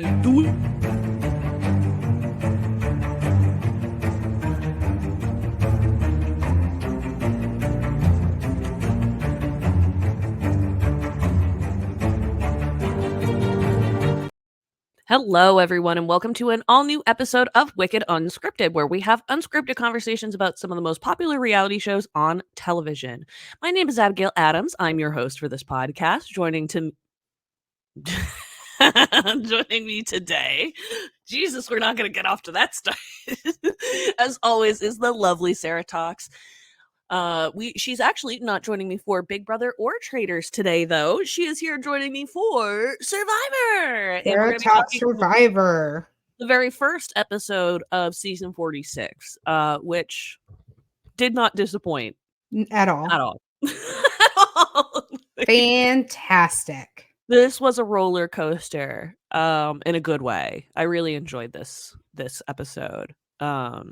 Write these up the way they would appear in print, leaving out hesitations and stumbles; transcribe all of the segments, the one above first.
Do it. Hello, everyone, and welcome to an all-new episode of Wicked Unscripted, where we have unscripted conversations about some of the most popular reality shows on television. My name is Abigail Adams. I'm your host for this podcast. Joining me today, Jesus, we're not going to get off to that start. As always, is the lovely Sarah Talks. She's actually not joining me for Big Brother or Traitors today, though. She is here joining me for Survivor. And we're Sarah going to be Talks talking Survivor. the very first episode of season 46, which did not disappoint At all. at all. At all. Fantastic. This was a roller coaster, in a good way. I really enjoyed this episode. I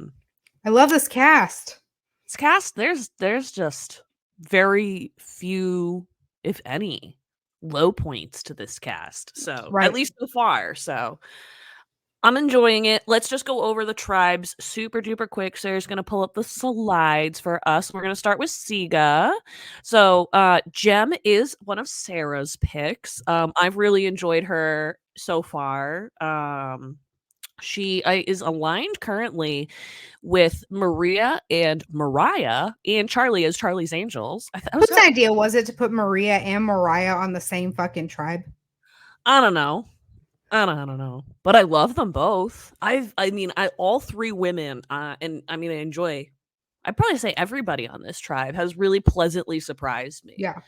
love this cast. This cast, there's just very few, if any, low points to this cast. So Right. at least so far. So I'm enjoying it. Let's just go over the tribes super duper quick. Sarah's gonna pull up the slides for us. We're gonna start with Siga. So Jem is one of Sarah's picks. I've really enjoyed her so far. She is aligned currently with Maria and Mariah and Charlie as Charlie's Angels. Whose idea was it to put Maria and Mariah on the same fucking tribe? I don't know. I don't know, but I love them both. All three women, and I mean, I'd probably say everybody on this tribe has really pleasantly surprised me. Yeah.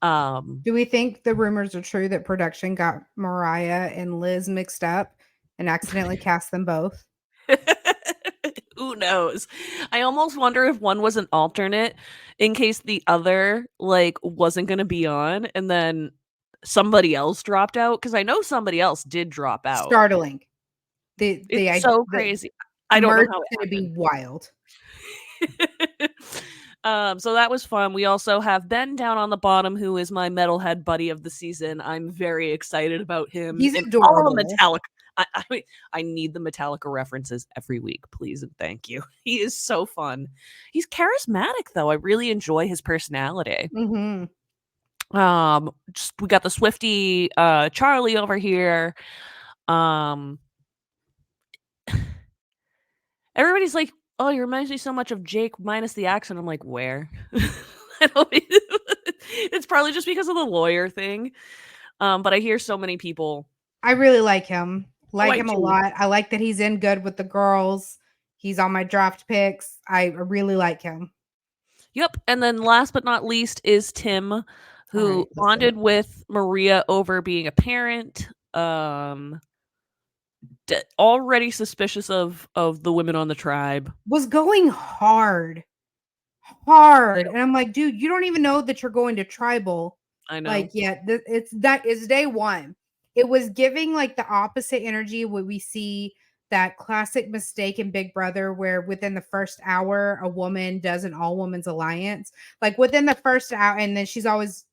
Um, Do we think the rumors are true that production got Mariah and Liz mixed up and accidentally cast them both? Who knows? I almost wonder if one was an alternate in case the other wasn't going to be on, and then somebody else dropped out, because I know somebody else did drop out. Startling. It's so crazy. I don't know how it's going to be wild. So that was fun. We also have Ben down on the bottom, who is my metalhead buddy of the season. I'm very excited about him. He's and adorable. All the Metallica. I need the Metallica references every week, please and thank you. He is so fun. He's charismatic, though. I really enjoy his personality. Mm-hmm. We got the Swiftie Charlie over here. Everybody's like, oh, you remind me so much of Jake minus the accent. I'm like, where? It's probably just because of the lawyer thing. But I hear so many people. I really like him. Like him a too. lot. I like that he's in good with the girls. He's on my draft picks. I really like him. Yep. And then last but not least is Tim, who bonded with Maria over being a parent. Already suspicious of the women on the tribe. Was going hard. And I'm like, dude, you don't even know that you're going to tribal. I know. Like, yeah, it's day one. It was giving like the opposite energy when we see that classic mistake in Big Brother where within the first hour a woman does an all women's alliance. Like within the first hour, and then she's always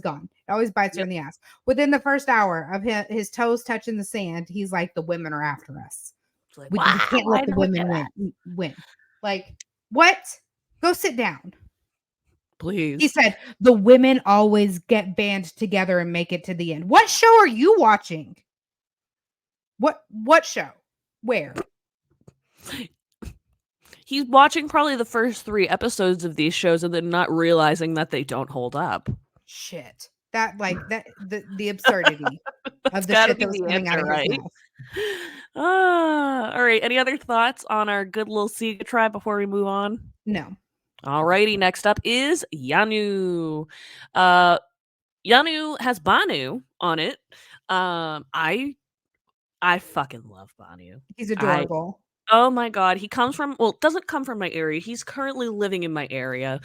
gone. It always bites her in the ass. Within the first hour of his toes touching the sand, he's like, the women are after us. Like, we can't let the women win. Like, what? Go sit down. Please. He said, the women always get band together and make it to the end. What show are you watching? What show? Where? He's watching probably the first 3 episodes of these shows and then not realizing that they don't hold up. Shit. The absurdity of the shit that was coming out of his mouth. All right. Any other thoughts on our good little Siga tribe before we move on? No. Alrighty, next up is Yanu. Yanu has Banu on it. I fucking love Banu. He's adorable. Oh my god, he comes from, doesn't come from my area. He's currently living in my area.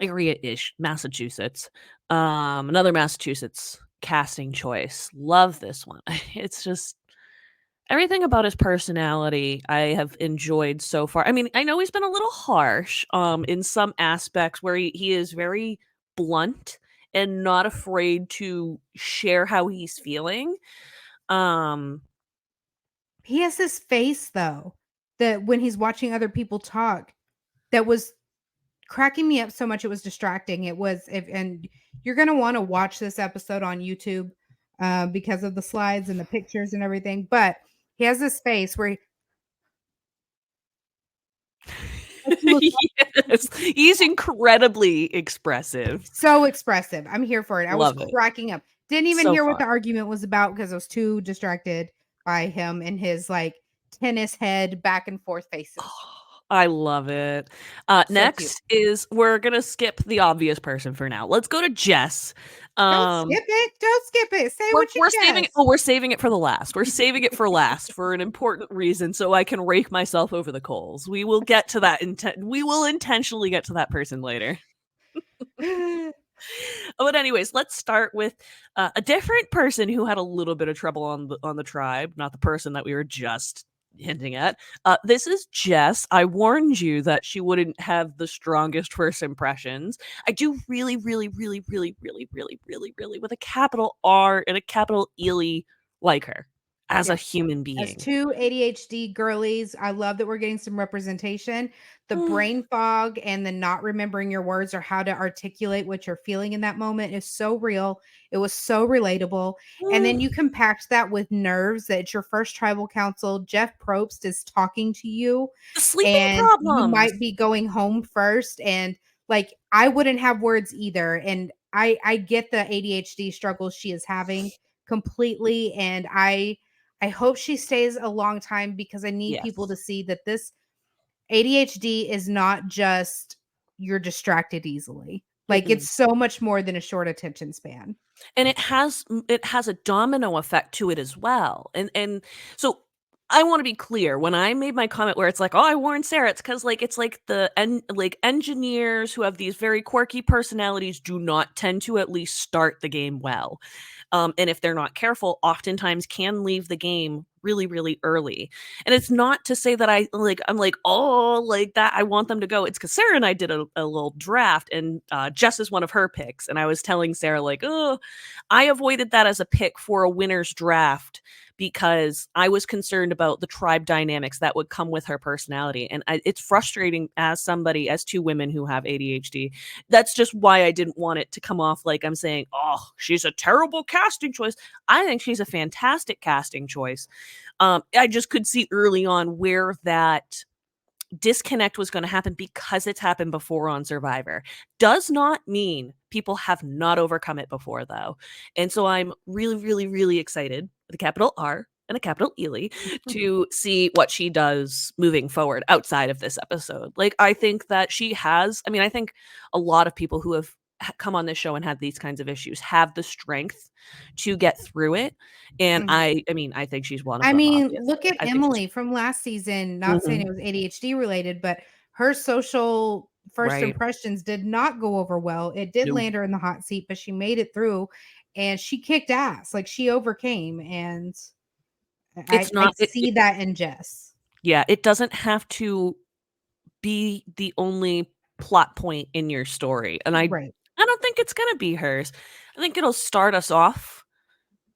Area-ish, Massachusetts. Another Massachusetts casting choice. Love this one. It's just everything about his personality I have enjoyed so far. I mean, I know he's been a little harsh in some aspects where he is very blunt and not afraid to share how he's feeling. Um, He has this face though, that when he's watching other people talk, that was cracking me up so much it was distracting. It was if and you're gonna want to watch this episode on YouTube because of the slides and the pictures and everything. But he has this face where he looks yes, he's incredibly expressive. so expressive. I'm here for it. I was Love it. cracking up. Didn't even So hear what fun. the argument was about because I was too distracted by him and his like tennis head back and forth faces. I love it. So cute. Next is we're gonna skip the obvious person for now. Let's go to Jess. Don't Um, skip it. Don't skip it. Say we're what you we're saving it. just. Oh, we're saving it for the last. We're saving it for last for an important reason, so I can rake myself over the coals. We will get to that. We will intentionally get to that person later. But anyways, let's start with a different person who had a little bit of trouble on the tribe, not the person that we were just hinting at. This is Jess. I warned you that she wouldn't have the strongest first impressions. I do really, really, really, really, really, really, really, really, with a capital R and a capital Ely, like her as a Yes. human As being. two ADHD girlies, I love that we're getting some representation. The brain fog and the not remembering your words or how to articulate what you're feeling in that moment is so real. It was so relatable. And then you compact that with nerves that it's your first tribal council. Jeff Probst is talking to you The sleeping and you problems. might be going home first. And like, I wouldn't have words either. And I get the ADHD struggles she is having completely. And I hope she stays a long time because I need people to Yes. see that this ADHD is not just you're distracted easily. Like Mm-mm. it's so much more than a short attention span. And it has a domino effect to it as well. And so I want to be clear when I made my comment where it's like, oh, I warned Sarah, it's because it's like like engineers who have these very quirky personalities do not tend to at least start the game well. And if they're not careful, oftentimes can leave the game really, really early. And it's not to say that I'm like, oh, like that. I want them to go. It's because Sarah and I did a little draft, and Jess is one of her picks. And I was telling Sarah, like, oh, I avoided that as a pick for a winner's draft because I was concerned about the tribe dynamics that would come with her personality. And it's frustrating as somebody, as two women who have ADHD. That's just why I didn't want it to come off like I'm saying, oh, she's a terrible casting choice. I think she's a fantastic casting choice. I just could see early on where that disconnect was going to happen because it's happened before on Survivor. Does not mean people have not overcome it before, though. And so I'm really, really, really excited with a capital R and a capital Ely to see what she does moving forward outside of this episode. Like, I think that she has, I mean, I think a lot of people who have come on this show and had these kinds of issues have the strength to get through it. And Mhm. I think she's one of I them, mean, obviously. look at I think she's Emily from last season, not saying Mhm. it was ADHD related, but her social first Right. impressions did not go over well. It did No. land her in the hot seat, but she made it through and she kicked ass. Like she overcame and I It's I not see that in Jess. yeah, it doesn't have to be the only plot point in your story, and Right. I don't think it's gonna be hers. I think it'll start us off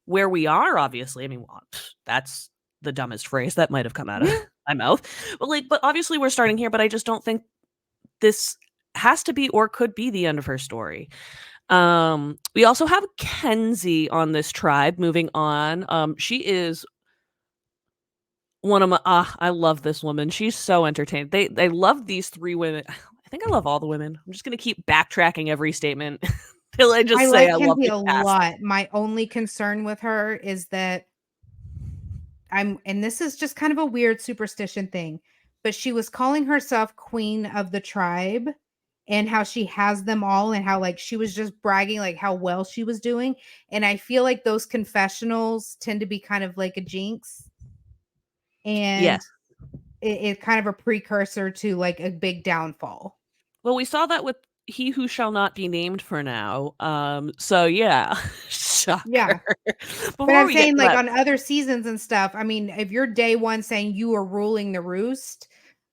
where we are, obviously. I mean, well, that's the dumbest phrase that might have come out of my mouth. But obviously we're starting here, but I just don't think this has to be or could be the end of her story. We also have Kenzie on this tribe moving on. She is one of my I love this woman. She's so entertaining. They love these three women. I think I love all the women. I'm just gonna keep backtracking every statement till I I just say like I love Kenzie the a cast. lot. My only concern with her is that and this is just kind of a weird superstition thing, but she was calling herself queen of the tribe and how she has them all and how like she was just bragging like how well she was doing. And I feel like those confessionals tend to be kind of like a jinx Yeah. and it's kind of a precursor to like a big downfall. Well, we saw that with He Who Shall Not Be Named for now. So yeah. Shocker. Yeah. But Before I'm we get saying to like that, on other seasons and stuff, I mean, if you're day one saying you are ruling the roost,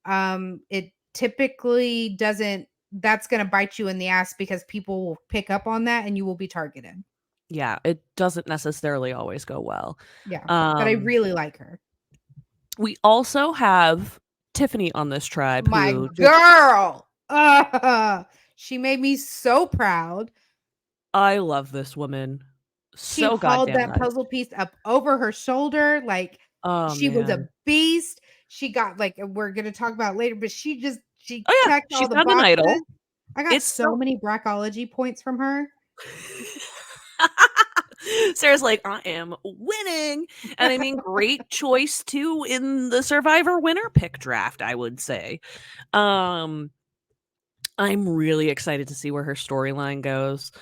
it typically doesn't that's gonna bite you in the ass because people will pick up on that and you will be targeted. Yeah, it doesn't necessarily always go well. Yeah, but I Um, really like her. we also have Tiffany on this tribe My who just girl. She made me so proud. I love this woman She so hauled goddamn that much. puzzle piece up over her shoulder like Oh, she was a man. beast. She got like we're gonna talk about it later, but she Oh, yeah, checked she all the found an boxes. idol. I got It's so so many brackology points from her. Sarah's like, "I am winning," and I mean, great choice too in the Survivor winner pick draft, I would say. Um, I'm really excited to see where her storyline goes.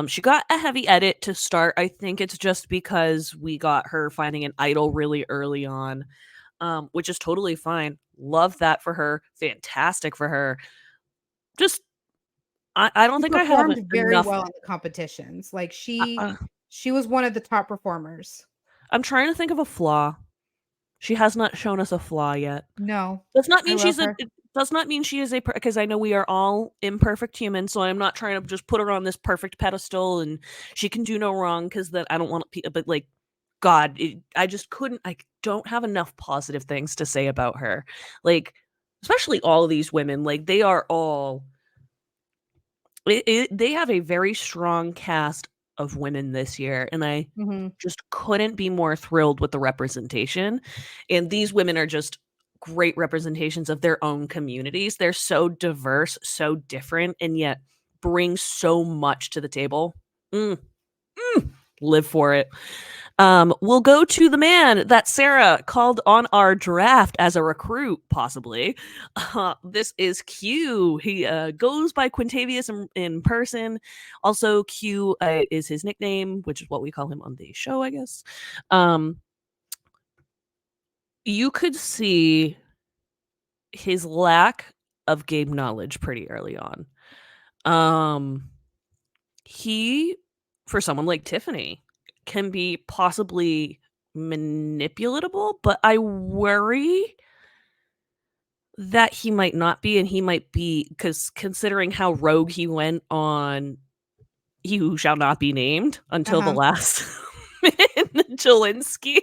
She got a heavy edit to start. I think it's just because we got her finding an idol really early on, which is totally fine. Love that for her. Fantastic for her. Just I don't She think I have performed very enough. well in the competitions. Like Uh, she was one of the top performers. I'm trying to think of a flaw. She has not shown us a flaw yet. No, Does not I mean love she's a her. it does not mean she is a because I know we are all imperfect humans, so I'm not trying to just put her on this perfect pedestal and she can do no wrong because then I don't want but, like, God, I just couldn't I don't have enough positive things to say about her. Like, especially all of these women, like, they are all they have a very strong cast of women this year, and I Mhm. just couldn't be more thrilled with the representation. And these women are just great representations of their own communities. They're so diverse, so different, and yet bring so much to the table. Mm, live for it. We'll go to the man that Sarah called on our draft as a recruit, possibly. This is Q. He goes by Quintavious in person. Also, Q is his nickname, which is what we call him on the show, I guess. Um, you could see his lack of game knowledge pretty early on. Um, he, for someone like Tiffany, can be possibly manipulatable, but I worry that he might not be, and he might be because considering how rogue he went on He Who Shall Not Be Named until the Uh-huh. last minute, Jelinski,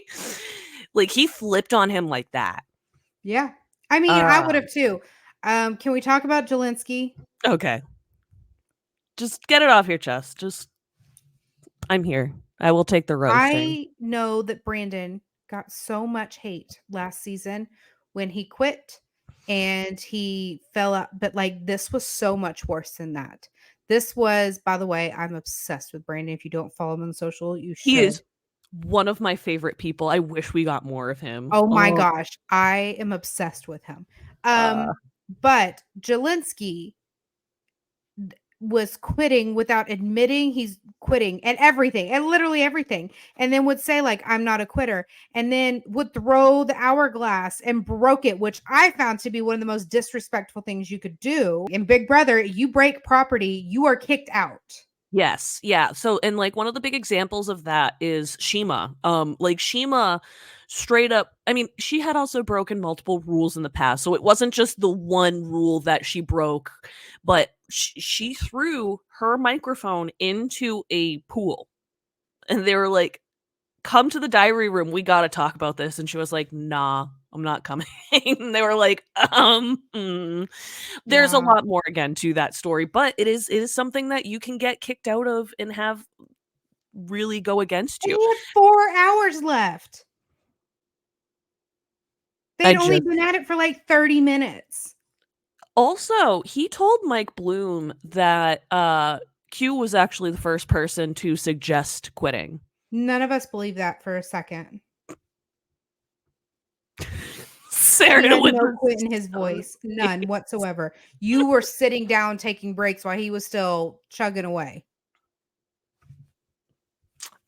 like, he flipped on him like that. Yeah. I mean, I would Um, have too. Can we talk about Jelinski? okay, just get it off your chest. Just I'm here. I will take the roasting. I know that Brandon got so much hate last season when he quit and he fell out, but like this was so much worse than that. This was, by the way, I'm obsessed with Brandon. If you don't follow him on social, you He should. is one of my favorite people. I wish we got more of him. Oh my Oh, gosh, I am obsessed with him. uh, But Jelinski was quitting without admitting he's quitting and everything and literally everything, and then would say like I'm not a quitter, and then would throw the hourglass and broke it, which I found to be one of the most disrespectful things you could do in Big Brother. You break property, you are kicked out. yes, yeah. So, and like one of the big examples of that is Shima. Like Shima straight up, I mean, she had also broken multiple rules in the past. So it wasn't just the one rule that she broke, but she threw her microphone into a pool. And they were like, "Come to the diary room. We got to talk about this." And she was like, "Nah, I'm not coming." And they were like, There's a Yeah, lot more again to that story, but it is something that you can get kicked out of and have really go against and you. he had 4 hours left. I They'd only just been at it for like 30 minutes. Also, he told Mike Bloom that Q was actually the first person to suggest quitting. None of us believe that for a second. He Sarah had with no the quit in his stone voice, none face. whatsoever. You were sitting down taking breaks while he was still chugging away.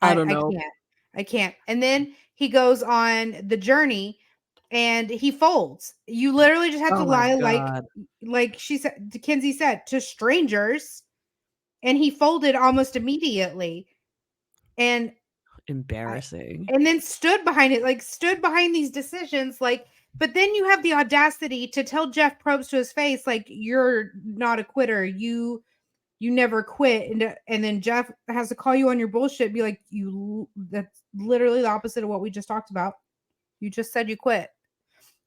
I I don't I know. can't. I can't. And then he goes on the journey and he folds. You literally just have to Oh my lie god. like she said, Kinsey said, to strangers, and he folded almost immediately. And I Embarrassing. and then stood behind it, like stood behind these decisions, like, but then you have the audacity to tell Jeff Probst to his face, like, you're not a quitter. you never quit, and then Jeff has to call you on your bullshit, be like, that's literally the opposite of what we just talked about. You just said you quit.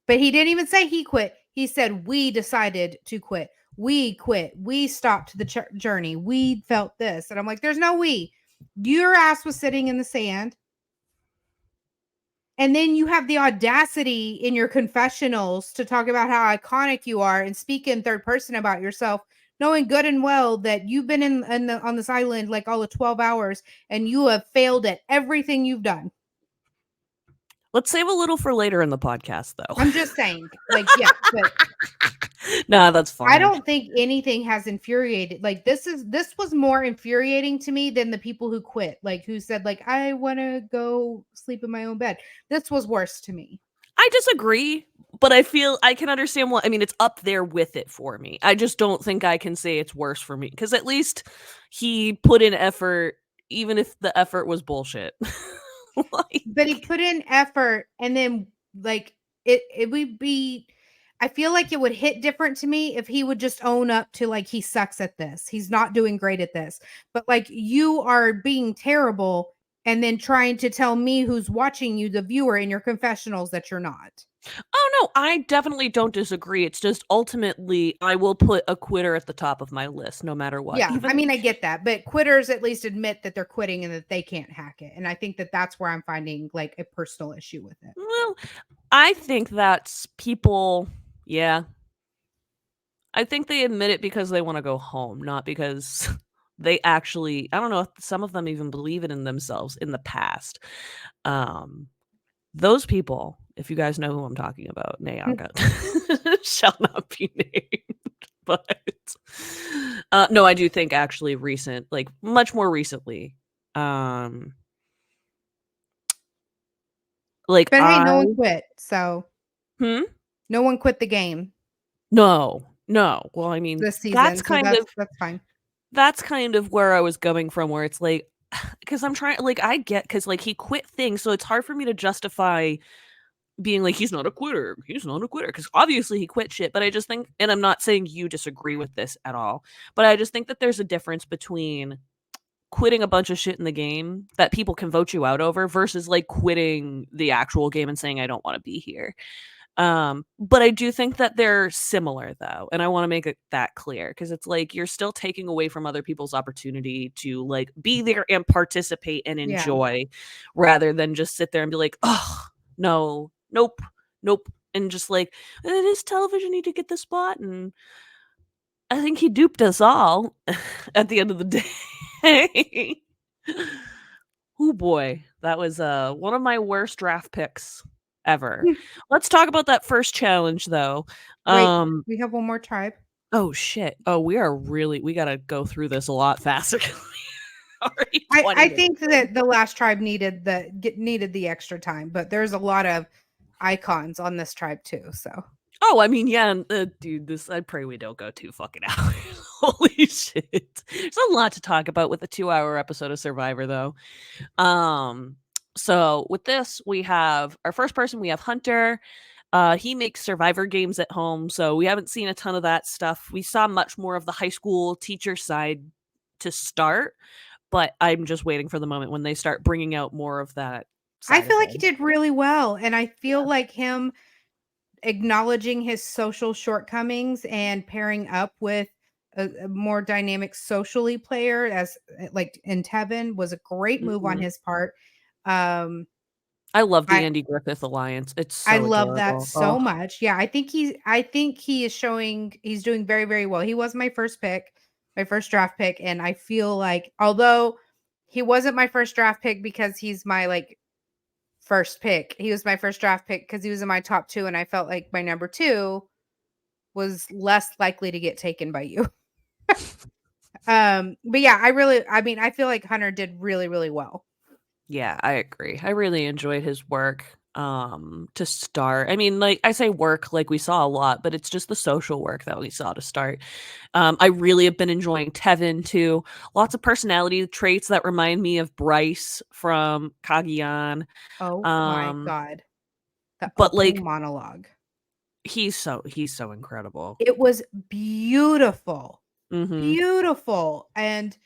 But he didn't even say he quit. He said we decided to quit. We quit. We stopped the journey. We felt this. And I'm like, there's no we. Your ass was sitting in the sand. And then you have the audacity in your confessionals to talk about how iconic you are and speak in third person about yourself, knowing good and well that you've been on this island like all of 12 hours and you have failed at everything you've done. Let's save a little for later in the podcast, though. I'm just saying, like, yeah, but nah, that's fine. I don't think anything has infuriated. Like, this was more infuriating to me than the people who quit, like who said, like, I want to go sleep in my own bed. This was worse to me. I disagree, but I feel I can understand what I mean. It's up there with it for me. I just don't think I can say it's worse for me because at least he put in effort, even if the effort was bullshit. But he put in effort, and then like it would be. I feel like it would hit different to me if he would just own up to like he sucks at this. He's not doing great at this. But like you are being terrible and then trying to tell me who's watching you, the viewer, in your confessionals that you're not. Oh no, I definitely don't disagree. It's just ultimately I will put a quitter at the top of my list no matter what. Yeah, I mean I get that, but quitters at least admit that they're quitting and that they can't hack it. And I think that that's where I'm finding like a personal issue with it. Well, I think that's people, yeah. I think they admit it because they want to go home, not because they actually, I don't know if some of them even believe it in themselves in the past. Those people, if you guys know who I'm talking about, Nayaka, shall not be named. But no, I do think actually recent, like much more recently. Like But hey, no one quit. So no one quit the game. No. Well, I mean, this season. That's So kind of that's fine. That's kind of where I was going from, where it's like, because I'm trying, like, I get, because like he quit things, so it's hard for me to justify being like he's not a quitter. He's not a quitter because obviously he quit shit. But I just think, and I'm not saying you disagree with this at all, but I just think that there's a difference between quitting a bunch of shit in the game that people can vote you out over versus like quitting the actual game and saying I don't want to be here. But I do think that they're similar though, and I want to make it that clear because it's like you're still taking away from other people's opportunity to like be there and participate and enjoy rather than just sit there and be like, oh no, nope, and just like does television need to get the spot? And I think he duped us all at the end of the day. Oh boy, that was one of my worst draft picks ever. Let's talk about that first challenge though. Wait, we have one more tribe. Oh shit. Oh, we gotta go through this a lot faster. I think that the last tribe needed the extra time, but there's a lot of icons on this tribe too. So oh, I mean, yeah, dude, I pray we don't go too fucking hours. Holy shit. There's a lot to talk about with a 2-hour episode of Survivor though. So with this, we have our first person, we have Hunter. He makes Survivor games at home, so we haven't seen a ton of that stuff. We saw much more of the high school teacher side to start, but I'm just waiting for the moment when they start bringing out more of that. I feel like he did really well, and I feel like him acknowledging his social shortcomings and pairing up with a more dynamic socially player as like in Tevin was a great move on his part. I love the Andy Griffith alliance. It's so I love adorable. that so much. Yeah, I think he is showing he's doing very, very well. He was my first pick, my first draft pick, and I feel like although he wasn't my first draft pick because he's my like first pick, he was my first draft pick because he was in my top 2, and I felt like my number 2 was less likely to get taken by you. But yeah, I feel like Hunter did really, really well. Yeah, I agree. I really enjoyed his work to start. I mean, like I say work like we saw a lot, but it's just the social work that we saw to start. I really have been enjoying Tevin too. Lots of personality traits that remind me of Bryce from Cagayan. Oh my god. But like monologue. He's so incredible. It was beautiful. Mhm. beautiful. And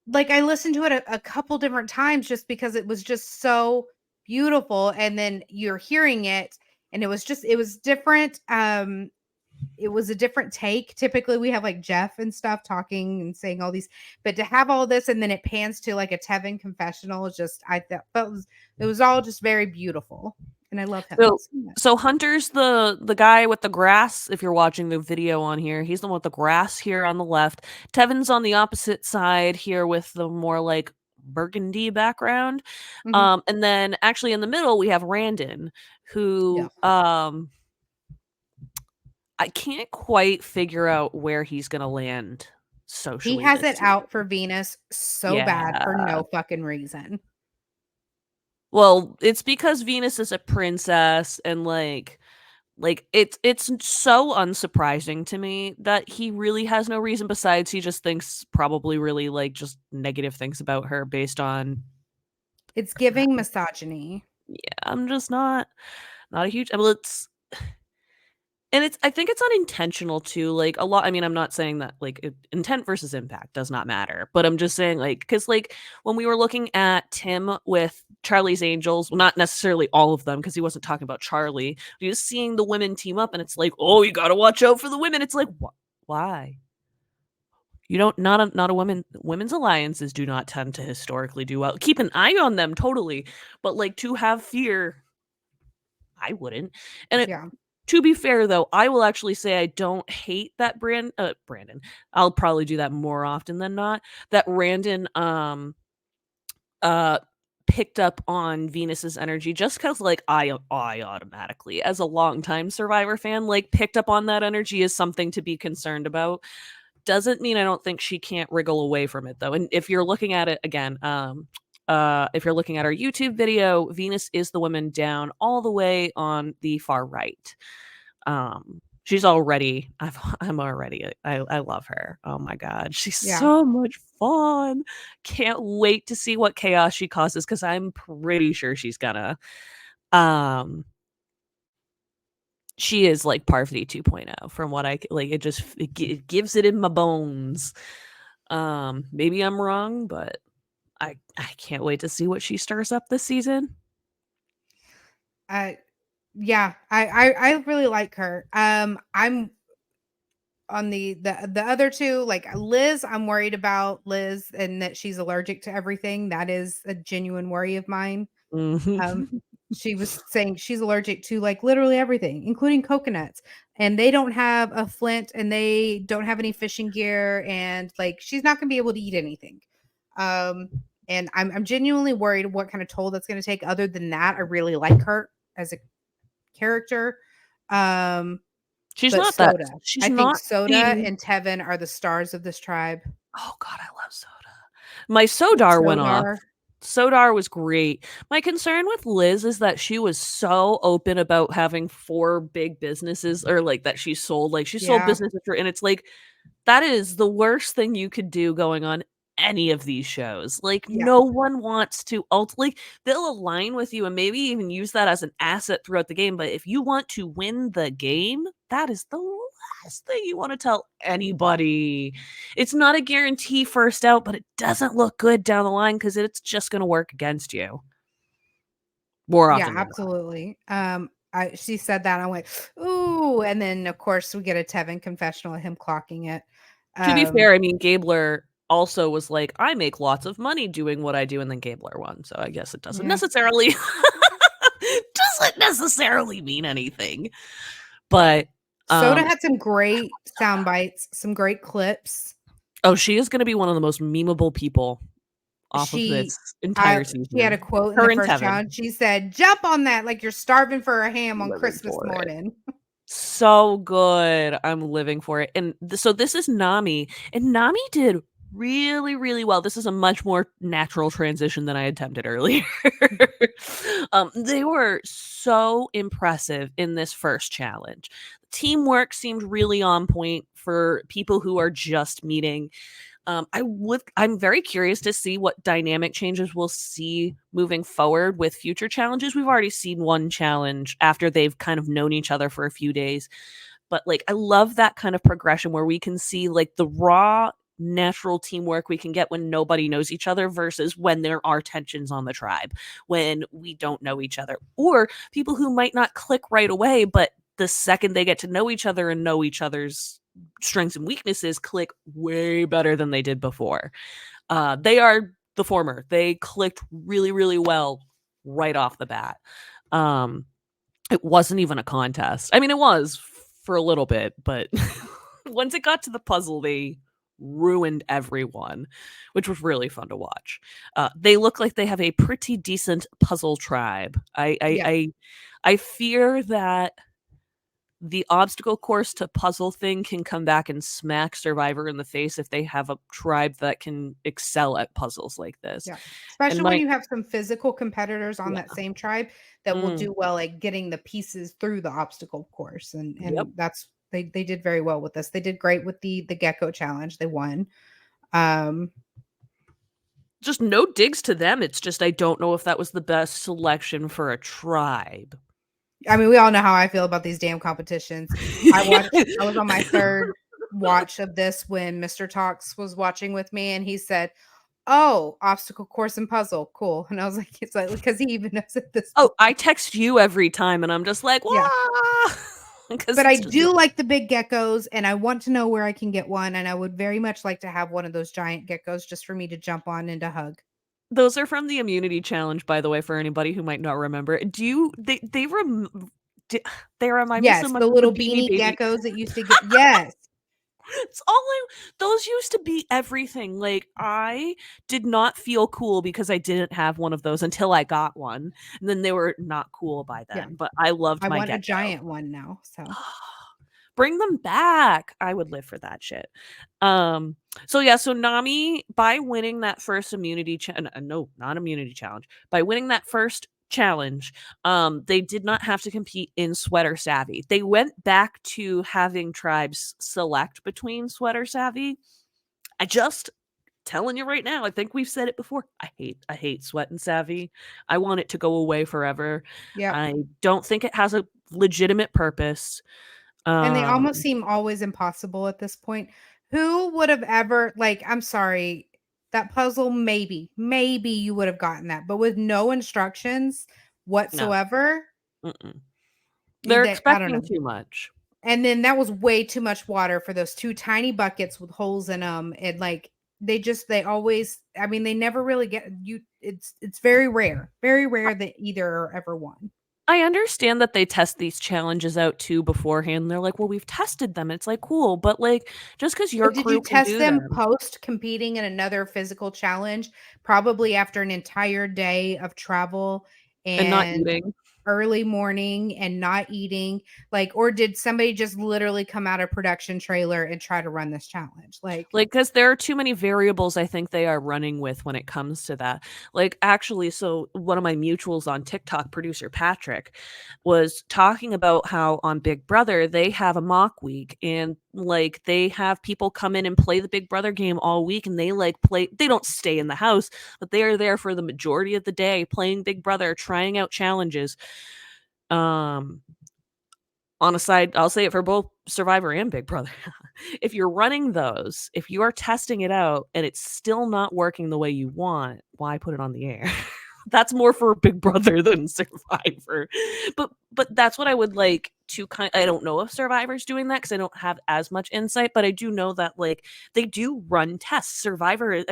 like I listened to it a couple different times just because it was just so beautiful. And then you're hearing it, and it was different. It was a different take. Typically, we have like Jeff and stuff talking and saying all these, but to have all this and then it pans to like a Tevin confessional is just I felt it was all just very beautiful, and I love him So so much. so Hunter's the guy with the grass, if you're watching the video on here. He's the one with the grass here on the left. Tevin's on the opposite side here with the more like burgundy background. Mhm. And then actually in the middle we have Randon, Yeah, who I can't quite figure out where he's gonna land he socially has this it season. out for Venus so bad for Yeah. no fucking reason. Well, it's because Venus is a princess and it's so unsurprising to me that he really has no reason besides he just thinks probably really like just negative things about her based on It's giving misogyny. yeah, I'm just not a huge well it's and it's I think it's unintentional too. Like a lot I mean, I'm not saying that like intent versus impact does not matter, but I'm just saying like cuz like when we were looking at Tim with Charlie's Angels, well, not necessarily all of them because he wasn't talking about Charlie. He was seeing the women team up and it's like, "Oh, you got to watch out for the women." It's like, why? You don't not a women's alliances do not tend to historically do well. Keep an eye on them totally, but like to have fear, I wouldn't. And it Yeah. to be fair though, I will actually say I don't hate that Brandon. I'll probably do that more often than not. That Randon uh picked up on Venus's energy just cuz like I automatically as a longtime Survivor fan like picked up on that energy as something to be concerned about. Doesn't mean I don't think she can't wriggle away from it though. And if you're looking at it again, if you're looking at our YouTube video, Venus is the woman down all the way on the far right. She's already I'm already I love her. Oh my god. She's Yeah. so much fun. Can't wait to see what chaos she causes cuz I'm pretty sure she's gonna um she is like Parvati 2.0 from what like it gives it in my bones. Maybe I'm wrong, but I can't wait to see what she stirs up this season. I yeah, I really like her. I'm on the other two, like Liz, I'm worried about Liz and that she's allergic to everything. That is a genuine worry of mine. Um, Mhm. she was saying she's allergic to like literally everything, including coconuts. And they don't have a flint and they don't have any fishing gear, and like she's not gonna be able to eat anything. Um, and I'm genuinely worried what kind of toll that's gonna take. Other than that, I really like her as a character. Um, She's but not that Soda, she's I think not Soda the and Tevin are the stars of this tribe. oh god, I love soda. My Sodar went off. Sodar, Sodar was great. My concern with Liz is that she was so open about having 4 big businesses or like that she sold. Like she sold yeah, businesses for and it's like that is the worst thing you could do going on any of these shows. Like yeah, no one wants to like they'll align with you and maybe even use that as an asset throughout the game, but if you want to win the game, that is the last thing you want to tell anybody. It's not a guarantee first out, but it doesn't look good down the line cuz it's just going to work against you more yeah, often than not. absolutely. She said that, I went, ooh, and then of course we get a Tevin confessional of him clocking it. To be Um, fair, I mean Gabler also was like, I make lots of money doing what I do, and then Gabler won. So I guess it yeah, doesn't necessarily mean anything. But Soda um had some great sound bites, some great clips. oh, she is gonna be one of the most memeable people off of She, this entire she had a season. quote in the Her and first Tevin. challenge. She said, "Jump on that like you're starving for a ham on Living Christmas for it. morning." So good. I'm living for it. And so this is Nami, and Nami did really, really well. This is a much more natural transition than I attempted earlier. They were so impressive in this first challenge. Teamwork seemed really on point for people who are just meeting. I'm very curious to see what dynamic changes we'll see moving forward with future challenges. We've already seen one challenge after they've kind of known each other for a few days. But like I love that kind of progression where we can see like the raw natural teamwork we can get when nobody knows each other versus when there are tensions on the tribe, when we don't know each other, or people who might not click right away, but the second they get to know each other and know each other's strengths and weaknesses, click way better than they did before. They are the former. They clicked really, really well right off the bat. Um, it wasn't even a contest. I mean, it was for a little bit, but once it got to the puzzle, they ruined everyone, which was really fun to watch. They look like they have a pretty decent puzzle tribe. Yeah. I fear that the obstacle course to puzzle thing can come back and smack Survivor in the face if they have a tribe that can excel at puzzles like this. Yeah. And Especially when my you have some physical competitors on yeah. that same tribe that will Mm, do well at getting the pieces through the obstacle course. And yep. that's they did very well with this. They did great with the gecko challenge. They won. Um Just no digs to them. It's just I don't know if that was the best selection for a tribe. I mean, we all know how I feel about these damn competitions. I was on my third watch of this when Mr. Talks was watching with me and he said, "Oh, obstacle course and puzzle. Cool." And I was like, it's like because he even knows at this Oh, point. I text you every time and I'm just like, Yeah. "Wah!" Because But I it's just do like the big geckos, and I want to know where I can get one, and I would very much like to have one of those giant geckos just for me to jump on and to hug. those are from the immunity challenge, by the way, for anybody who might not remember. Do you d they remind me so Yes, much the of the little Beanie beanie Baby. geckos that used to get yes. It's all I those used to be everything. Like, I did not feel cool because I didn't have one of those until I got one, and then they were not cool by Yeah. then, but I loved I my want a gecko. giant one now, so Bring them back. I would live for that shit. Um, so yeah, so Nami, by winning that first no, not immunity challenge. By winning that first challenge, they did not have to compete in Sweater Savvy. They went back to having tribes select between Sweater Savvy. I just telling you right now, I think we've said it before. I hate Sweat and Savvy. I want it to go away forever. yep. I don't think it has a legitimate purpose. And they Um, almost seem always impossible at this point. Who would have ever like, I'm sorry, that puzzle, maybe you would have gotten that, but with no instructions no. whatsoever, Mm-mm. you They're they I don't expecting know. too much. And then that was way too much water for those 2 tiny buckets with holes in them. And, like, they always I mean, they never really get you it's very rare that either are ever won. I understand that they test these challenges out too beforehand. They're like, "Well, we've tested them." It's like, "Cool," but, like, just because your But did you crew can test do them them post competing in another physical challenge, probably after an entire day of travel and not and eating. early morning and not eating? Like, or did somebody just literally come out of production trailer and try to run this challenge? Like, Like, because there are too many variables I think they are running with when it comes to that. Like, actually, so one of my mutuals on TikTok, producer Patrick, was talking about how on Big Brother they have a mock week and like they have people come in and play the Big Brother game all week and they like play they don't stay in the house, but they are there for the majority of the day playing Big Brother, trying out challenges. Um on a side, I'll say it for both Survivor and Big Brother. If you're running those, if you are testing it out and it's still not working the way you want, why put it on the air? That's more for Big Brother than Survivor. But that's what I would like to I don't know if Survivor's doing that because I don't have as much insight, but I do know that like they do run tests. Survivor,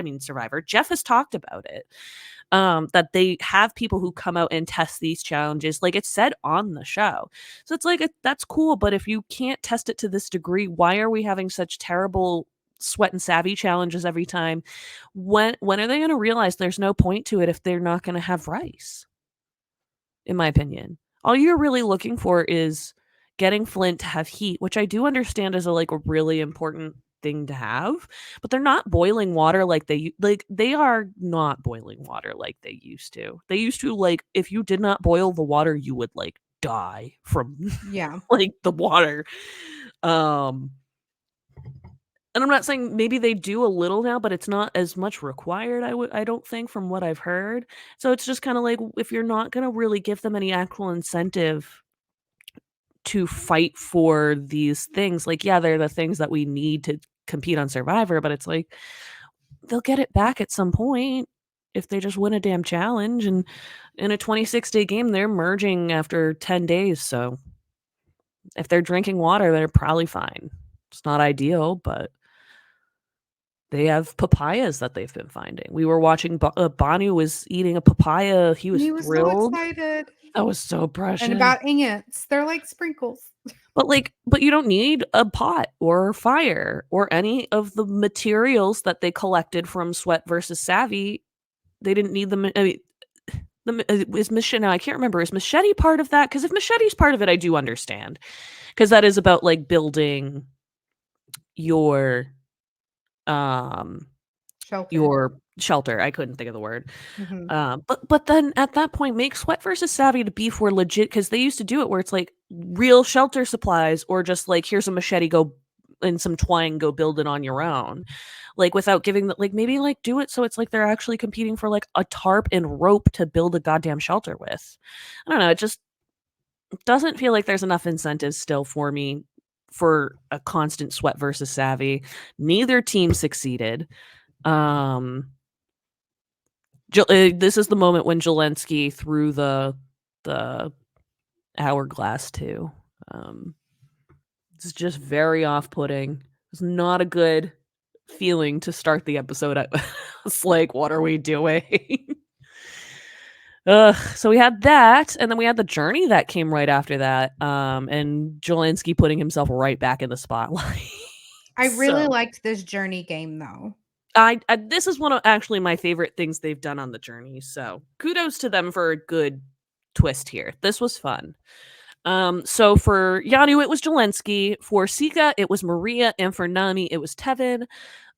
Jeff has talked about it. That they have people who come out and test these challenges, like it said on the show. So it's like that's cool, but if you can't test it to this degree, why are we having such terrible Sweat and Savvy challenges every time? When are they going to realize there's no point to it if they're not going to have rice? In my opinion, all you're really looking for is getting Flint to have heat, which I do understand is a really important thing to have, but they're not boiling water like they are not boiling water like they used to. They used to like if you did not boil the water, you would like die from yeah. like the water. Um and I'm not saying maybe they do a little now, but it's not as much required, I don't think from what I've heard. So it's just kinda like if you're not gonna really give them any actual incentive, to fight for these things. Like, yeah, they're the things that we need to compete on Survivor, but it's like they'll get it back at some point if they just win a damn challenge. And in a 26-day game, they're merging after 10 days. So if they're drinking water, they're probably fine. It's not ideal, but they have papayas that they've been finding. We were watching Banu was eating a papaya. He was He was so thrilled. excited. That was so And precious. about ants, they're like sprinkles. But you don't need a pot or fire or any of the materials that they collected from Sweat versus Savvy. They didn't need them. I mean, is machete? Now I can't remember. Is machete part of that? Because if machete's part of it, I do understand. Because that is about like building your Shelter. your shelter. I couldn't think of the word. Mhm. But then at that point, make Sweat versus Savvy to beef were legit because they used to do it where it's like real shelter supplies or just like here's a machete, go and some twine, go build it on your own. Like without giving the like maybe like do it so it's like they're actually competing for like a tarp and rope to build a goddamn shelter with. I don't know. It just doesn't feel like there's enough incentives still for me for a constant Sweat versus Savvy. Neither team succeeded. This is the moment when Zelensky threw the hourglass too. It's just very off-putting. It's not a good feeling to start the episode. It's like, what are we doing? Ugh. So we had that, and then we had the journey that came right after that. And Zelensky putting himself right back in the spotlight. I really So liked this journey game though. I this is one of actually my favorite things they've done on the journey. So kudos to them for a good twist here. This was fun. So for Yanu, it was Zelensky. For Sika, it was Maria, and for Nami, it was Tevin.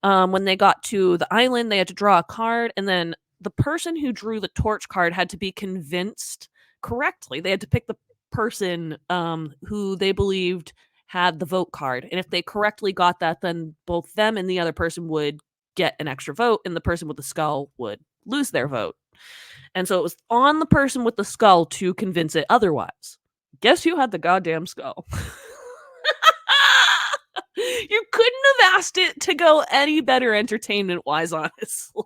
When they got to the island, they had to draw a card, and then the person who drew the torch card had to be convinced correctly. They had to pick the person who they believed had the vote card, and if they correctly got that, then both them and the other person would get an extra vote, and the person with the skull would lose their vote. And so it was on the person with the skull to convince it otherwise. Guess who had the goddamn skull? You couldn't have asked it to go any better entertainment wise, honestly.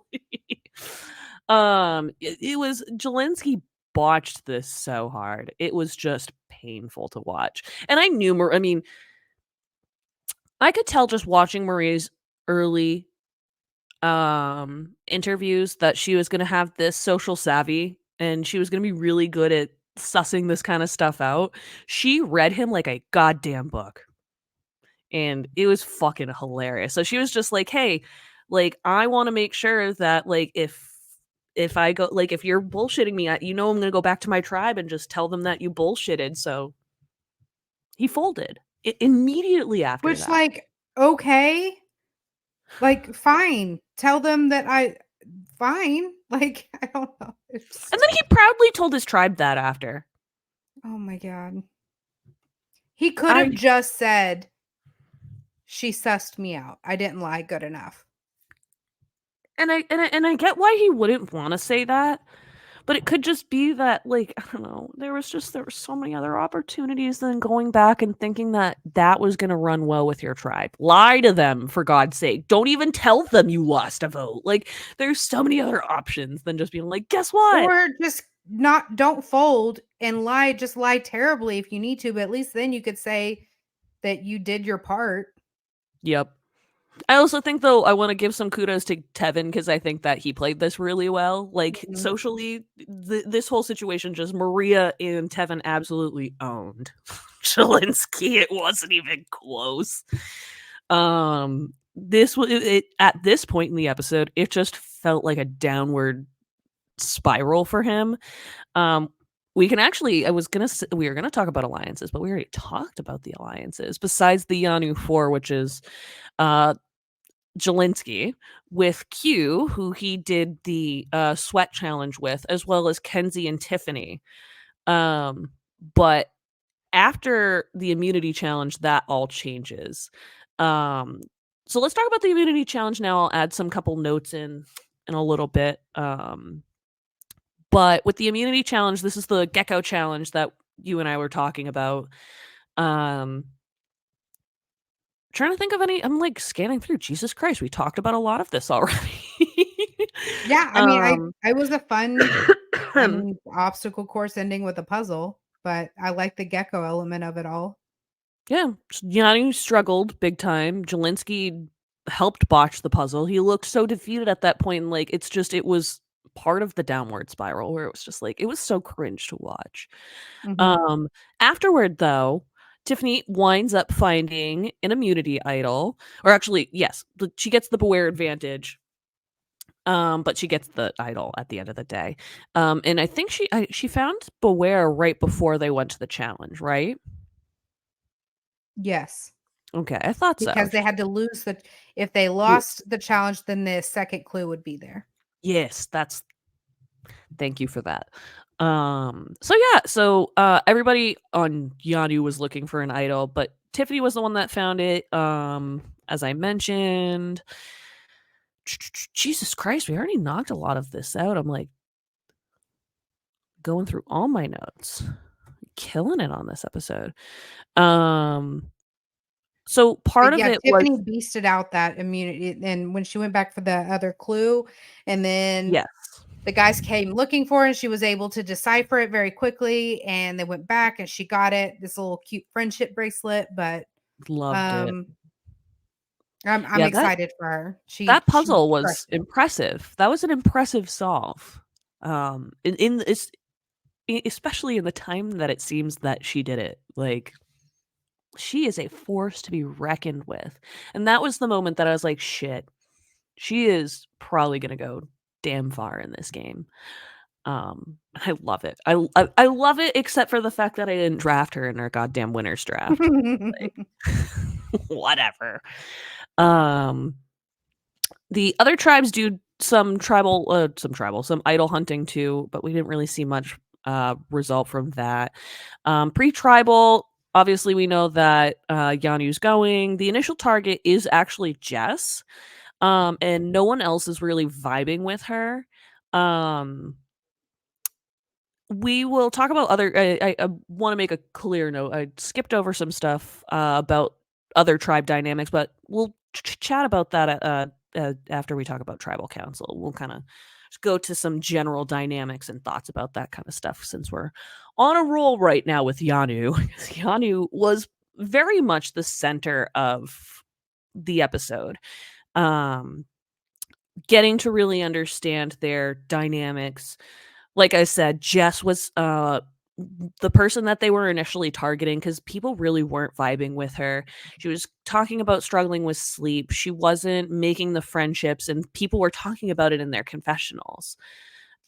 It was Zelensky botched this so hard. It was just painful to watch. And I knew I mean, I could tell just watching Marie's early interviews that she was going to have this social savvy and she was going to be really good at sussing this kind of stuff out. She read him like a goddamn book. And it was fucking hilarious. So she was just like, "Hey, like I want to make sure that like if I go like if you're bullshitting me, you know I'm going to go back to my tribe and just tell them that you bullshitted." So he folded immediately after Which that. like okay. Like fine. Tell them that fine. Like I don't know. And then he proudly told his tribe that after. Oh my god. He could have just said she sussed me out. I didn't lie good enough. And I get why he wouldn't want to say that, but it could just be that like I don't know, there were so many other opportunities than going back and thinking that that was going to run well with your tribe. Lie to them for God's sake. Don't even tell them you lost a vote. Like there's so many other options than just being like, guess what? Or just don't fold and lie, just lie terribly if you need to, but at least then you could say that you did your part. Yep. I also think though I want to give some kudos to Tevin because I think that he played this really well. Like socially, this whole situation just Maria and Tevin absolutely owned Zelensky. It wasn't even close. This was it at this point in the episode. It just felt like a downward spiral for him. We can actually. We were gonna talk about alliances, but we already talked about the alliances. Besides the Yanu 4, which is Zelensky with Q, who he did the sweat challenge with, as well as Kenzie and Tiffany. But after the immunity challenge, that all changes. So let's talk about the immunity challenge now. I'll add some couple notes in a little bit. But with the immunity challenge, this is the gecko challenge that you and I were talking about. Um, trying to think of any. I'm like scanning through. Jesus Christ, we talked about a lot of this already. Yeah, I mean, um, I was a fun obstacle course ending with a puzzle, but I like the gecko element of it all. yeah, Yanni struggled big time. Jelinski helped botch the puzzle. He looked so defeated at that point, and like it was part of the downward spiral where it was just like it was so cringe to watch. Mhm. Um, afterward though, Tiffany winds up finding an immunity idol, or actually, yes, she gets the beware advantage. But she gets the idol at the end of the day. And I think she found beware right before they went to the challenge, right? Yes, Okay, I thought so. because they had to lose the if they lost the challenge, then the second clue would be there. Yes, that's thank you for that. So yeah, everybody on Yanu was looking for an idol, but Tiffany was the one that found it. As I mentioned, Jesus Christ, we already knocked a lot of this out. I'm like going through all my notes. Killing it on this episode. Um, so part But of yeah, it was Tiffany beasted out that immunity, and when she went back for the other clue, and then yes, the guys came looking for it, and she was able to decipher it very quickly, and they went back and she got it, this little cute friendship bracelet, but, loved it. um, I'm Yeah, that excited for her. that She puzzle was crushed it. impressive. That was an impressive solve. In it's especially in the time that it seems that she did it. Like she is a force to be reckoned with. And that was the moment that I was like, shit, she is probably going to go damn far in this game. I love it. I love it except for the fact that I didn't draft her in our goddamn winners draft. Like whatever. Um the other tribes do some idol hunting too, but we didn't really see much result from that. Pre-tribal, obviously we know that Yanu's going. The initial target is actually Jess. And no one else is really vibing with her. Um we will talk about other I wanna make a clear note. I skipped over some stuff, about other tribe dynamics, but we'll chat about that, after we talk about tribal council. We'll kinda just go to some general dynamics and thoughts about that kinda stuff since we're on a roll right now with Yanu. Yanu was very much the center of the episode. Um, getting to really understand their dynamics, like I said, Jess was, the person that they were initially targeting because people really weren't vibing with her. She was talking about struggling with sleep. She wasn't making the friendships, and people were talking about it in their confessionals.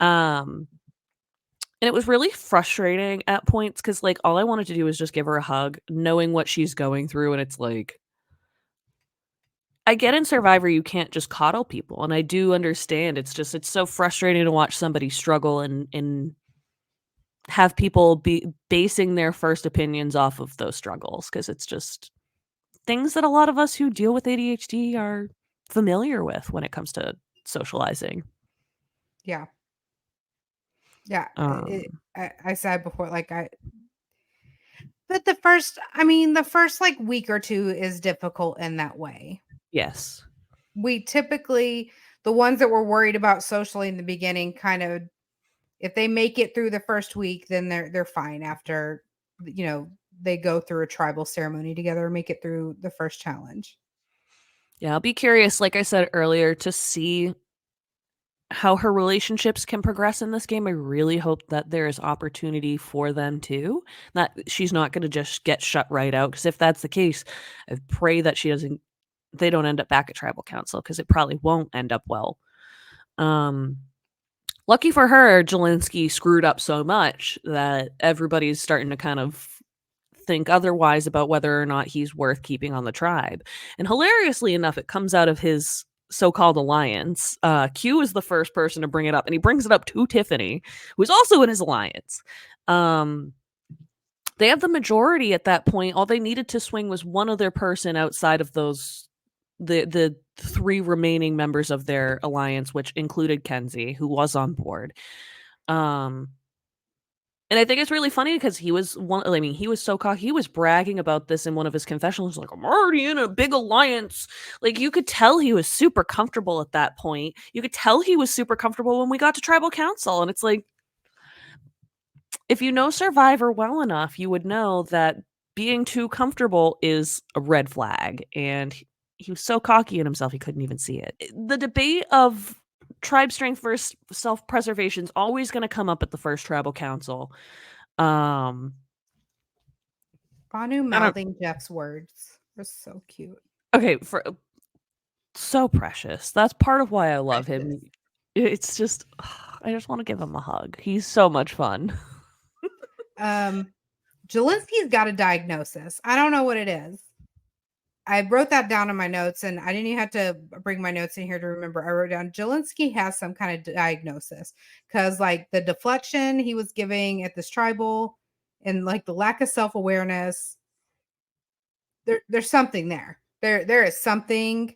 Um, and it was really frustrating at points because, like, all I wanted to do was just give her a hug, knowing what she's going through, and it's like I get in Survivor you can't just coddle people, and I do understand. It's so frustrating to watch somebody struggle and have people be basing their first opinions off of those struggles because it's just things that a lot of us who deal with ADHD are familiar with when it comes to socializing. Yeah. Yeah, Um, I said before, like, but the first, like, week or 2 is difficult in that way. yes. We typically the ones that were worried about socially in the beginning kind of if they make it through the first week, then they're fine after, they go through a tribal ceremony together, make it through the first challenge. Yeah, I'll be curious, like I said earlier, to see how her relationships can progress in this game. I really hope that there is opportunity for them too. That she's not going to just get shut right out. Because if that's the case, I pray that they don't end up back at tribal council because it probably won't end up well. Um, lucky for her, Jelinski screwed up so much that everybody's starting to kind of think otherwise about whether or not he's worth keeping on the tribe. And hilariously enough, it comes out of his so-called alliance. Q is the first person to bring it up, and he brings it up to Tiffany, who's also in his alliance. Um, they have the majority at that point. All they needed to swing was one other person outside of the three remaining members of their alliance, which included Kenzie, who was on board. Um, And I think it's really funny because he was he was so cocky. He was bragging about this in one of his confessionals, like, I'm already in a big alliance. Like, you could tell he was super comfortable at that point. You could tell he was super comfortable when we got to tribal council. And it's like, if you know Survivor well enough, you would know that being too comfortable is a red flag. And he was so cocky in himself, he couldn't even see it. The debate of tribe strength versus self preservation is always going to come up at the first tribal council. Um, Banu I don't. mouthing Jeff's words was so cute. Okay, for so precious. That's part of why I love Precious. him. It's just, I just want to give him a hug. He's so much fun. Jelinski's got a diagnosis. I don't know what it is. I wrote that down in my notes, and I didn't even have to bring my notes in here to remember. I wrote down Jelinski has some kind of diagnosis because, like, the deflection he was giving at this tribal, and like the lack of self awareness. There's something there. There is something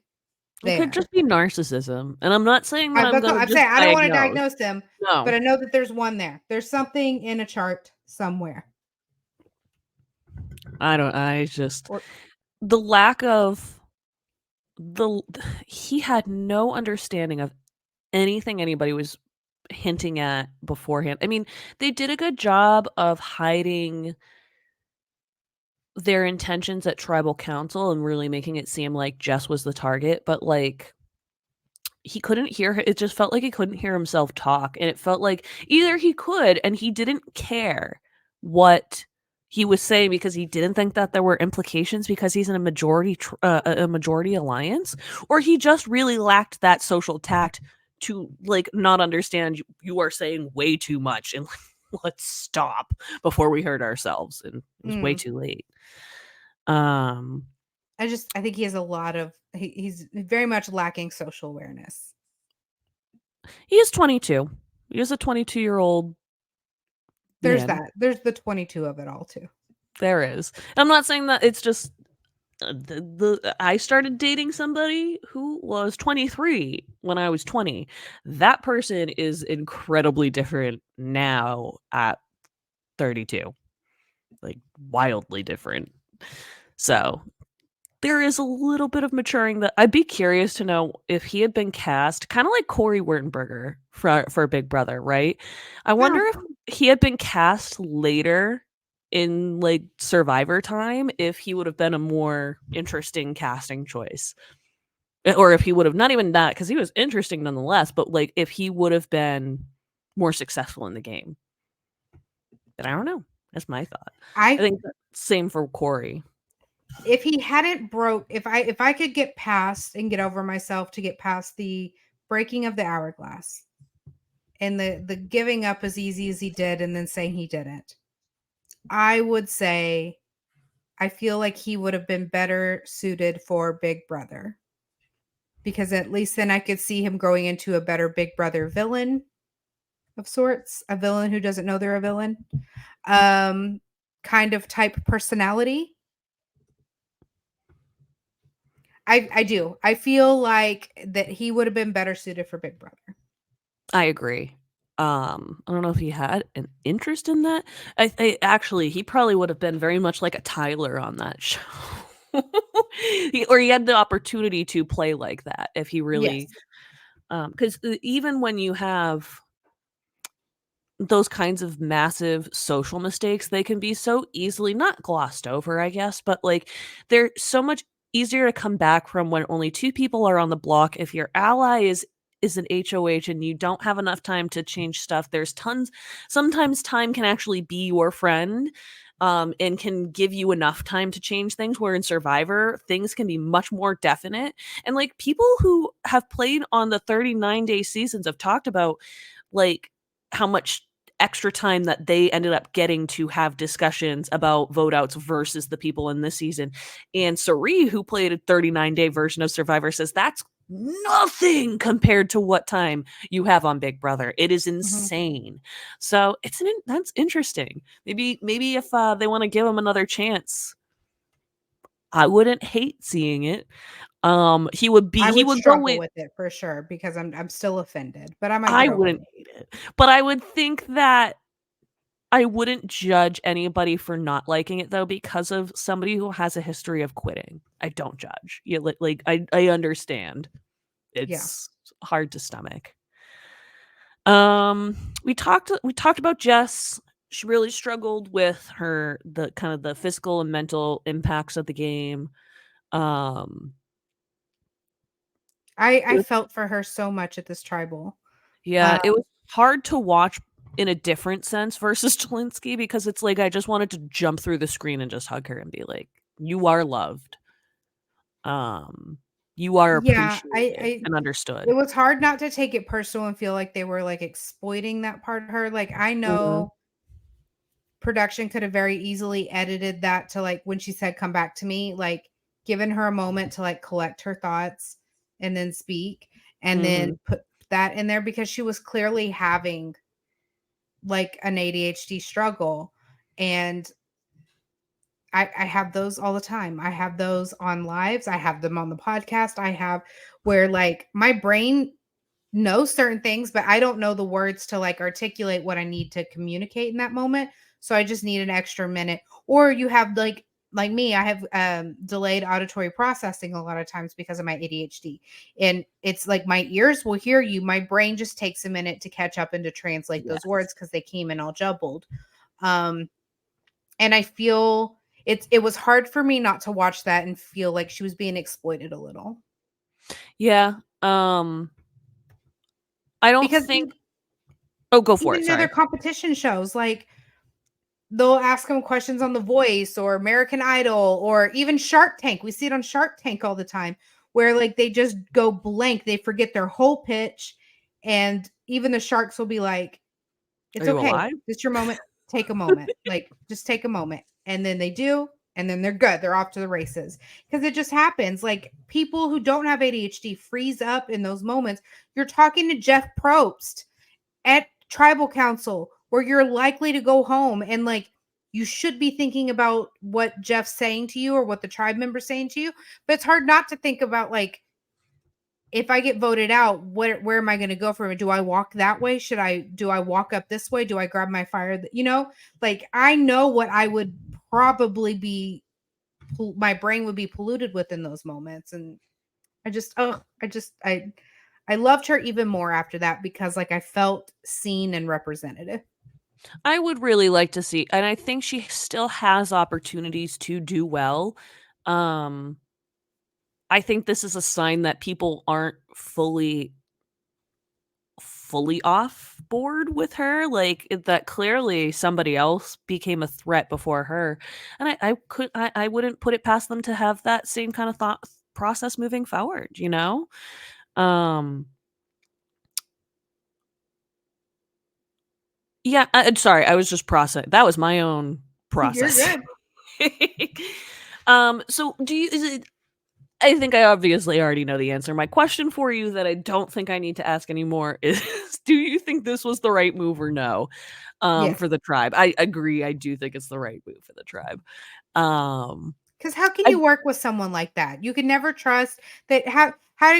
It could there. just be narcissism. And I'm not saying that I'm That's what going to I'm just saying. I don't want to diagnose. diagnose him, but No. I know that there's one there. There's something in a chart somewhere. I just, Or the lack of, the, he had no understanding of anything anybody was hinting at beforehand. I mean, they did a good job of hiding their intentions at tribal council and really making it seem like Jess was the target, but like he couldn't hear it just felt like he couldn't hear himself talk, and it felt like either he could and he didn't care what he was saying because he didn't think that there were implications because he's in a majority alliance, or he just really lacked that social tact to like not understand you are saying way too much and like, let's stop before we hurt ourselves, and it was way too late. um I think he has a lot of he's very much lacking social awareness. he is 22. He is a 22-year-old There's man. that. There's the 22 of it all too. There is. And I'm not saying that it's just I started dating somebody who was 23 when I was 20. That person is incredibly different now at 32. Like wildly different. So, there is a little bit of maturing that I'd be curious to know if he had been cast kind of like Corey Wurtenberger for Big Brother, right? I Yeah. wonder if he had been cast later in like Survivor time, if he would have been a more interesting casting choice. Or if he would have not even that, because he was interesting nonetheless, but like if he would have been more successful in the game. But I don't know. That's my thought. I I think same for Corey. if he hadn't broke if I could get past and get over myself to get past the breaking of the hourglass and the giving up as easy as he did and then saying he didn't, I would say I feel like he would have been better suited for Big Brother, because at least then I could see him growing into a better Big Brother villain of sorts, a villain who doesn't know they're a villain, um, kind of type personality. I do. I feel like that he would have been better suited for Big Brother. I agree. I don't know if he had an interest in that. I actually he probably would have been very much like a Tyler on that show. Or he had the opportunity to play like that if he really Yes. because even when you have those kinds of massive social mistakes, they can be so easily not glossed over, I guess, but like they're so much easier to come back from when only two people are on the block. If your ally is an HOH and you don't have enough time to change stuff, there's tons sometimes time can actually be your friend. And can give you enough time to change things. Where in Survivor, things can be much more definite. And like people who have played on the 39-day seasons have talked about like how much extra time that they ended up getting to have discussions about vote outs versus the people in this season. And Sari, who played a 39-day version of Survivor, says that's nothing compared to what time you have on Big Brother. It is Mhm. insane. So that's interesting. Maybe if they want to give him another chance, I wouldn't hate seeing it. I He would would go struggle with with it for sure because I'm still offended, but I might I get over wouldn't it. hate it. But I would think that I wouldn't judge anybody for not liking it though because of somebody who has a history of quitting. I don't judge. Yeah, like I understand. Yeah. It's hard to stomach. Um, we talked about Jess. She really struggled with the kind of the physical and mental impacts of the game. Um, it I was, felt for her so much at this tribal. yeah, it was hard to watch in a different sense versus Cholinsky because it's like I just wanted to jump through the screen and just hug her and be like, "You are loved. Um, you are Yeah, appreciated and it understood." was hard not to take it personal and feel like they were, like, exploiting that part of her. Like, I Mhm, know production could have very easily edited that to, like, when she said, "Come back to me," like, given her a moment to, like, collect her thoughts and then speak, and then mhm, put that in there because she was clearly having, like, an ADHD struggle, and I have those all the time. I have those on lives, I have them on the podcast, I have where, like, my brain know certain things, but I don't know the words to like articulate what I need to communicate in that moment. So I just need an extra minute. Or you have like me, I have delayed auditory processing a lot of times because of my ADHD. And it's like my ears will hear you. My brain just takes a minute to catch up and to translate those yes. words because they came in all jumbled. Um, and I feel it was hard for me not to watch that and feel like she was being exploited a little. Yeah, I don't Because think Oh, go for it, even in other sorry. competition shows, like they'll ask them questions on The Voice or American Idol or even Shark Tank. We see it on Shark Tank all the time where like they just go blank. They forget their whole pitch. And even the sharks will be like, Are it's you okay. alive? Just your moment. Take a moment. Like, just take a moment. And then they do. And then they're good. They're off to the races. Because it just happens. Like, people who don't have ADHD freeze up in those moments. You're talking to Jeff Probst at tribal council where you're likely to go home and like you should be thinking about what Jeff's saying to you or what the tribe member's saying to you. But it's hard not to think about like if I get voted out, where am I going to go from it? Do I walk that way? Do I walk up this way? Do I grab my fire? Like I know what I would probably be my brain would be polluted with in those moments. And I just oh, I loved her even more after that because like I felt seen and represented. I would really like to see and I think she still has opportunities to do well. Um, I think this is a sign that people aren't fully off board with her, like, that clearly somebody else became a threat before her, and I wouldn't put it past them to have that same kind of thought process moving forward, you know? Um, yeah, sorry, I was just that was my own You're processing. good. So do you is it I think I obviously already know the answer. My question for you that I don't think I need to ask anymore is, do you think this was the right move or no, Yes. for the tribe? I agree, I do think it's the right move for the tribe. Um, Because how can I you work with someone like that? You can never trust that. How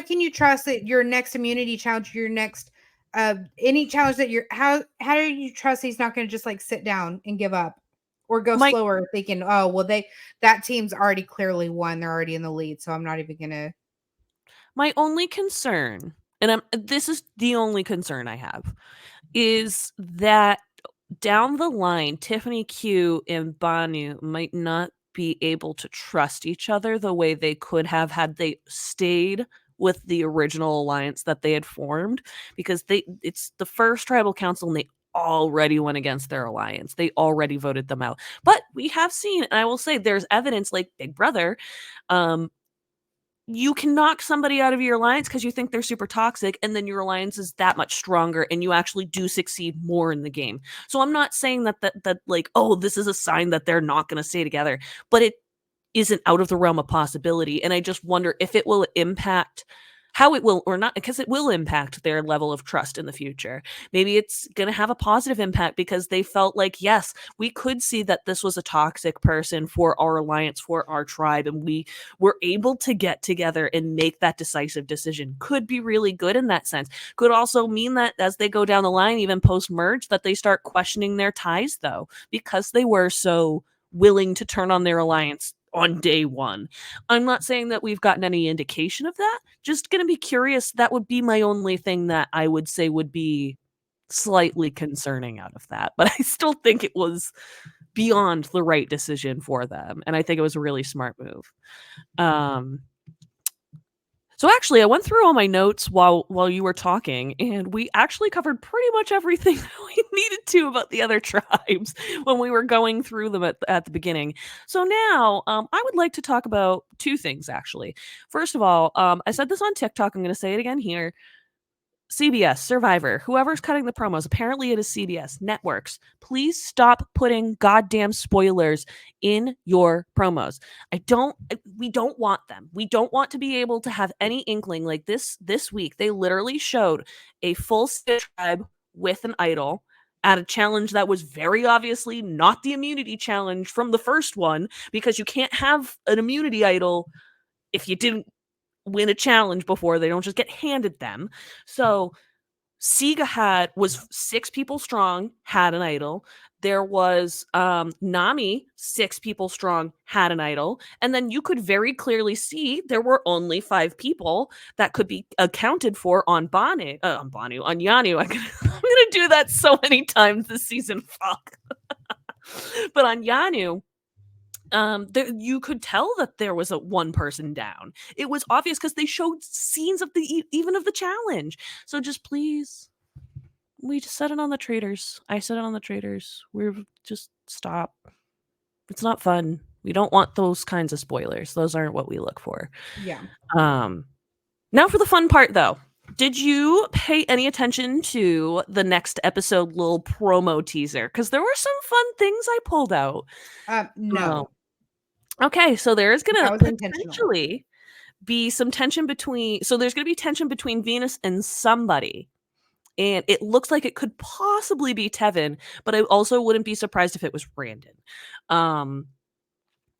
can you trust that your next immunity challenge, your next any challenge that you're how do you trust he's not going to just like sit down and give up or go my slower thinking, oh well, that team's already clearly won, they're already in the lead, so I'm not even gonna. my only concern, and this is the only concern I have, is that down the line, Tiffany Q and Banu might not be able to trust each other the way they could have had they stayed with the original alliance that they had formed because it's the first tribal council and they already went against their alliance. They already voted them out. But we have seen, and I will say there's evidence like Big Brother, um, you can knock somebody out of your alliance because you think they're super toxic, and then your alliance is that much stronger, and you actually do succeed more in the game. So I'm not saying that like, oh, this is a sign that they're not going to stay together, but it isn't out of the realm of possibility. And I just wonder if it will impact. how it will or not, because it will impact their level of trust in the future. Maybe it's going to have a positive impact because they felt like, yes, we could see that this was a toxic person for our alliance, for our tribe, and we were able to get together and make that decisive decision. Could be really good in that sense. Could also mean that as they go down the line, even post merge, that they start questioning their ties, though, because they were so willing to turn on their alliance on day one. I'm not saying that we've gotten any indication of that. Just going to be curious. That would be my only thing that I would say would be slightly concerning out of that. But I still think it was beyond the right decision for them. And I think it was a really smart move. So actually, I went through all my notes while you were talking, and we actually covered pretty much everything that we needed to about the other tribes when we were going through them at the beginning. So now, I would like to talk about two things, actually. First of all, I said this on TikTok. I'm going to say it again here. CBS, Survivor, whoever's cutting the promos, apparently it is CBS, networks, please stop putting goddamn spoilers in your promos. We don't want them. We don't want to be able to have any inkling like this week. They literally showed a full tribe with an idol at a challenge that was very obviously not the immunity challenge from the first one, because you can't have an immunity idol if you didn't win a challenge before. They don't just get handed them. So Siga was 6 people strong, had an idol. There was Nami, 6 people strong, had an idol. And then you could very clearly see there were only 5 people that could be accounted for on Yanu. I'm gonna do that so many times this season. Fuck. But on Yanu, you could tell that there was a one person down. It was obvious because they showed scenes of even of the challenge. So just please, we just set it on the traders. I set it on the traders. We're just stop. It's not fun. We don't want those kinds of spoilers. Those aren't what we look for. Yeah. Now for the fun part, though. Did you pay any attention to the next episode little promo teaser? Because there were some fun things I pulled out. No. Okay, so there is going to intentional. potentially be some tension between. So there's going to be tension between Venus and somebody. And it looks like it could possibly be Tevin, but I also wouldn't be surprised if it was Brandon.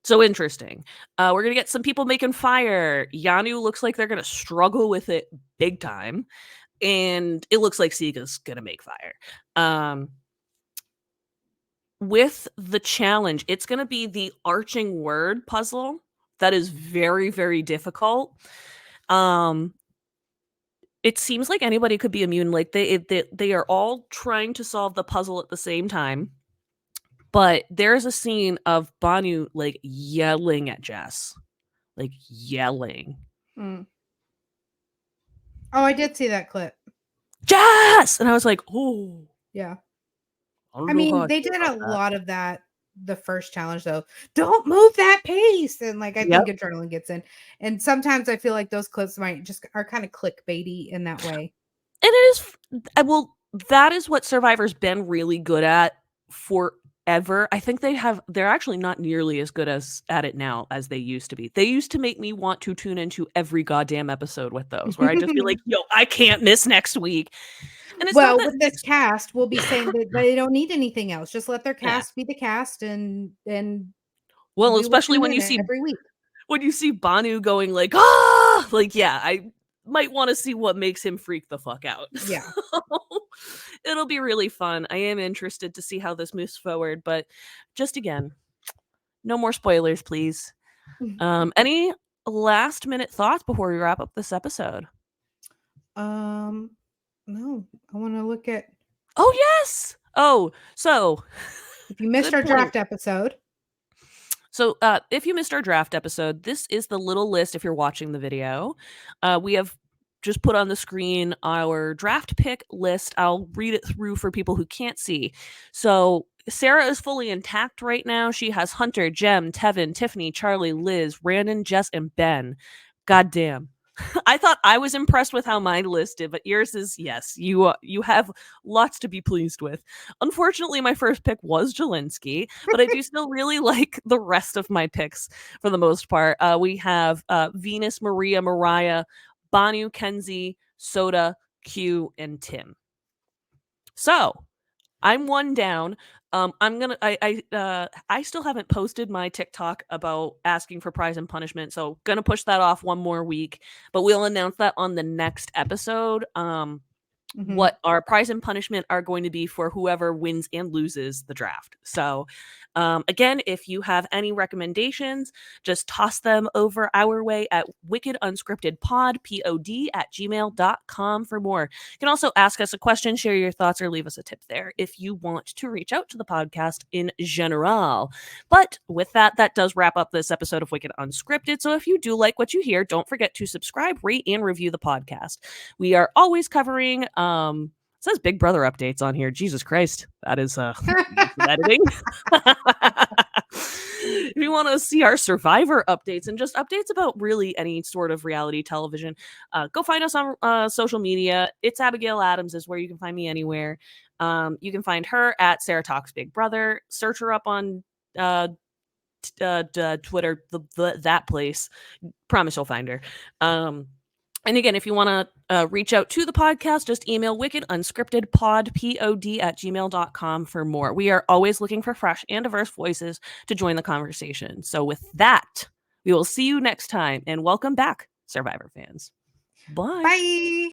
So interesting. We're going to get some people making fire. Yanu looks like they're going to struggle with it big time. And it looks like Siga's going to make fire. With the challenge, it's going to be the arching word puzzle that is very, very difficult. It seems like anybody could be immune. Like they are all trying to solve the puzzle at the same time. But there's a scene of Banu like yelling at Jess. Like yelling. Oh, I did see that clip. Jess! And I was like, oh. Yeah. I mean, they did a lot of that the first challenge, though. Don't move that pace. And like I think adrenaline gets in. And sometimes I feel like those clips are kind of clickbaity in that way. And it is that is what Survivor's been really good at forever. I think they're actually not nearly as good at it now as they used to be. They used to make me want to tune into every goddamn episode with those, where I just be like, yo, I can't miss next week. And it's with this cast, we'll be saying that they don't need anything else. Just let their cast be the cast, and well, especially when you see every week. When you see Banu going like, I might want to see what makes him freak the fuck out. Yeah. It'll be really fun. I am interested to see how this moves forward, but just again, no more spoilers, please. Any last minute thoughts before we wrap up this episode? No, I want to look at. Oh, yes. Oh, so if you missed our draft episode. So if you missed our draft episode, this is the little list if you're watching the video. We have just put on the screen our draft pick list. I'll read it through for people who can't see. So Sarah is fully intact right now. She has Hunter, Jem, Tevin, Tiffany, Charlie, Liz, Brandon, Jess, and Ben. Goddamn. I thought I was impressed with how mine listed, but yours is, yes, you have lots to be pleased with. Unfortunately, my first pick was Jelinski, but I do still really like the rest of my picks for the most part. We have Venus, Maria, Mariah, Banu, Kenzie, Soda, Q, and Tim. So I'm one down. I still haven't posted my TikTok about asking for prize and punishment, so gonna push that off one more week, but we'll announce that on the next episode. What our prize and punishment are going to be for whoever wins and loses the draft. So, again, if you have any recommendations, just toss them over our way at wickedunscriptedpod, P-O-D, at gmail.com for more. You can also ask us a question, share your thoughts, or leave us a tip there if you want to reach out to the podcast in general. But with that, that does wrap up this episode of Wicked Unscripted. So if you do like what you hear, don't forget to subscribe, rate, and review the podcast. We are always covering it says Big Brother updates on here. Jesus Christ. That is editing. If you want to see our Survivor updates and just updates about really any sort of reality television, go find us on social media. It's Abigail Adams is where you can find me anywhere. You can find her at Sarah Talks Big Brother. Search her up on Twitter, that place. Promise you'll find her. And again, if you want to reach out to the podcast, just email wickedunscriptedpod, P-O-D, at gmail.com for more. We are always looking for fresh and diverse voices to join the conversation. So with that, we will see you next time, and welcome back, Survivor fans. Bye. Bye.